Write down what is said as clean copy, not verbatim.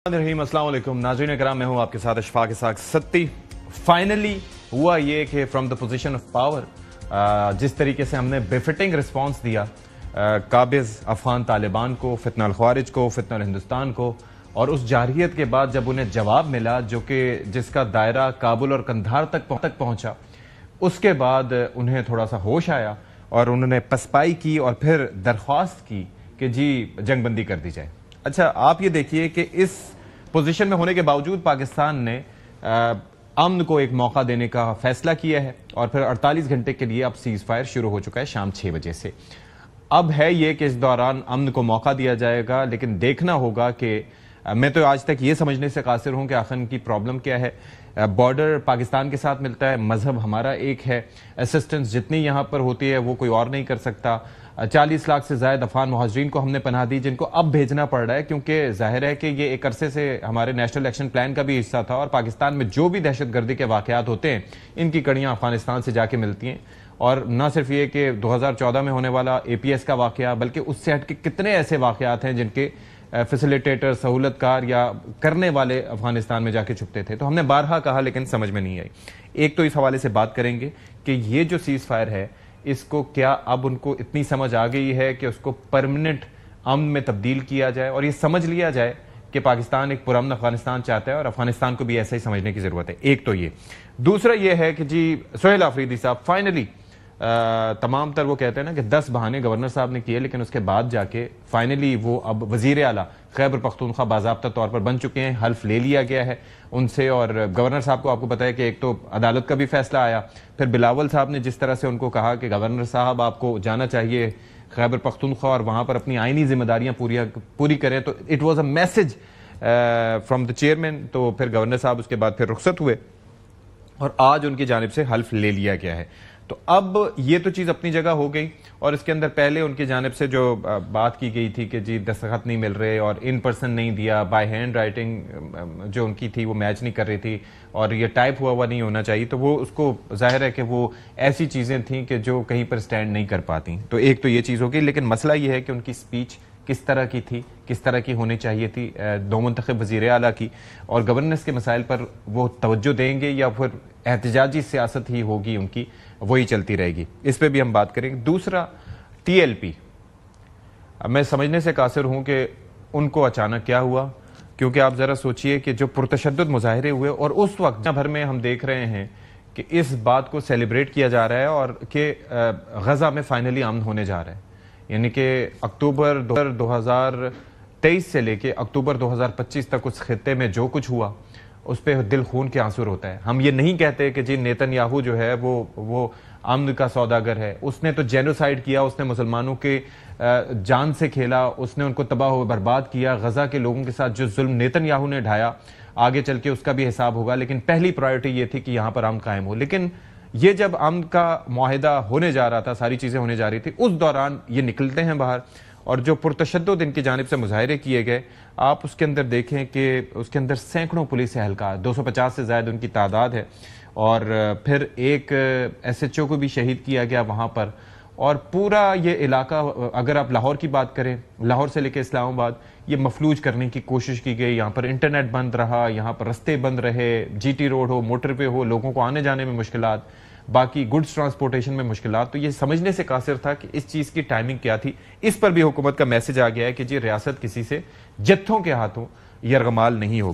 अस्सलाम वालेकुम नाज़रीन कराम, मैं हूं आपके साथ अशफाक इसाक सत्ती। फाइनली हुआ ये कि from the position of power जिस तरीके से हमने बेफिटिंग रिस्पांस दिया काबिज अफगान तालिबान को, फितना अल ख्वारिज को, फितना अल हिंदुस्तान को, और उस जारहियत के बाद जब उन्हें जवाब मिला जो कि जिसका दायरा काबुल और कंधार तक पहुंचा, उसके बाद उन्हें थोड़ा सा होश आया और उन्होंने पसपाई की और फिर दरख्वास्त की कि जी जंगबंदी कर दी जाए। अच्छा, आप ये देखिए कि इस पोजीशन में होने के बावजूद पाकिस्तान ने अमन को एक मौका देने का फैसला किया है और फिर 48 घंटे के लिए अब सीज फायर शुरू हो चुका है शाम 6 बजे से। अब है ये कि इस दौरान अमन को मौका दिया जाएगा, लेकिन देखना होगा कि मैं तो आज तक ये समझने से कासिर हूं कि आखिर इनकी प्रॉब्लम क्या है। बॉर्डर पाकिस्तान के साथ मिलता है, मजहब हमारा एक है, असिस्टेंस जितनी यहां पर होती है वो कोई और नहीं कर सकता। 40 लाख से ज्यादा अफगान मुहाजिरीन को हमने पनाह दी, जिनको अब भेजना पड़ रहा है क्योंकि जाहिर है कि ये एक अरसे से हमारे नेशनल एक्शन प्लान का भी हिस्सा था और पाकिस्तान में जो भी दहशतगर्दी के वाकयात होते हैं इनकी कड़ियां अफगानिस्तान से जाके मिलती हैं। और न सिर्फ ये कि 2014 में होने वाला APS का वाकया, बल्कि उससे हट के कितने ऐसे वाकयात हैं जिनके फैसिलिटेटर, सहूलतकार या करने वाले अफगानिस्तान में जाके छुपते थे। तो हमने बारहा कहा लेकिन समझ में नहीं आई। एक तो इस हवाले से बात करेंगे कि ये जो सीज फायर है इसको क्या अब उनको इतनी समझ आ गई है कि उसको परमानेंट अमन में तब्दील किया जाए और ये समझ लिया जाए कि पाकिस्तान एक पुरअमन अफगानिस्तान चाहता है और अफगानिस्तान को भी ऐसा ही समझने की जरूरत है। एक तो ये। दूसरा ये है कि जी सोहेल आफरीदी साहब फाइनली तमाम तर वो कहते हैं ना कि 10 बहाने गवर्नर साहब ने किए, लेकिन उसके बाद जाके फाइनली वो अब वजीर आला खैबर पख्तूनख्वा बाज़ाब्ता तौर पर बन चुके हैं। हल्फ ले लिया गया है उनसे और गवर्नर साहब को आपको पता है कि एक तो अदालत का भी फैसला आया, फिर बिलावल साहब ने जिस तरह से उनको कहा कि गवर्नर साहब आपको जाना चाहिए खैबर पख्तूनख्वा और वहां पर अपनी आईनी जिम्मेदारियां पूरी करें, तो it was a message from the chairman. तो फिर गवर्नर साहब उसके बाद फिर रुखसत हुए और आज उनकी जानिब से हल्फ ले लिया गया है। तो अब ये तो चीज अपनी जगह हो गई और इसके अंदर पहले उनकी जानिब से जो बात की गई थी कि जी दस्तखत नहीं मिल रहे और इन पर्सन नहीं दिया, बाय हैंड राइटिंग जो उनकी थी वो मैच नहीं कर रही थी और ये टाइप हुआ नहीं होना चाहिए, तो वो उसको जाहिर है कि वो ऐसी चीजें थी कि जो कहीं पर स्टैंड नहीं कर पाती। तो एक तो ये चीज हो गई, लेकिन मसला ये है कि उनकी स्पीच किस तरह की थी, किस तरह की होनी चाहिए थी दो मुंतखब वज़ीर आला की, और गवर्नेंस के मसाइल पर वो तवज्जो देंगे या फिर एहतजाजी सियासत ही होगी उनकी, वही चलती रहेगी। इस पर भी हम बात करेंगे। दूसरा TLP, मैं समझने से कासिर हूं कि उनको अचानक क्या हुआ, क्योंकि आप जरा सोचिए कि जो पुरतशद्दुद मुजाहिरे हुए और उस वक्त दुनिया भर में हम देख रहे हैं कि इस बात को सेलिब्रेट किया जा रहा है और कि गजा में फाइनली अमन होने जा रहा है, यानी कि अक्टूबर 2023 से लेके अक्टूबर 2025 तक उस खित्ते में जो कुछ हुआ उस पर दिल खून के आंसू होता है। हम ये नहीं कहते कि जी नेतन्याहू जो है वो अमन का सौदागर है, उसने तो जेनोसाइड किया, उसने मुसलमानों के जान से खेला, उसने उनको तबाह व बर्बाद किया। गजा के लोगों के साथ जो जुल्म नेतन्याहू ने ढाया आगे चल के उसका भी हिसाब होगा, लेकिन पहली प्रायोरिटी ये थी कि यहां पर अमन कायम हो। लेकिन ये जब अमन का मुआहिदा होने जा रहा था, सारी चीजें होने जा रही थी, उस दौरान ये निकलते हैं बाहर और जो पुरतशद्दुद इनकी जानिब से मुजाहिरे किए गए, आप उसके अंदर देखें कि उसके अंदर सैकड़ों पुलिस एहलकार, 250 से ज्यादा उनकी तादाद है, और फिर एक SHO को भी शहीद किया गया वहां पर। और पूरा ये इलाका, अगर आप लाहौर की बात करें, लाहौर से लेकर इस्लामाबाद, ये मफलूज करने की कोशिश की गई। यहाँ पर इंटरनेट बंद रहा, यहाँ पर रास्ते बंद रहे, GT रोड हो, मोटर पे हो, लोगों को आने जाने में मुश्किलात, बाकी गुड्स ट्रांसपोर्टेशन में मुश्किलात। तो ये समझने से कासिर था कि इस चीज की टाइमिंग क्या थी। इस पर भी हुकूमत का मैसेज आ गया है कि जी रियासत किसी से जत्थों के हाथों यरगमाल नहीं होगी।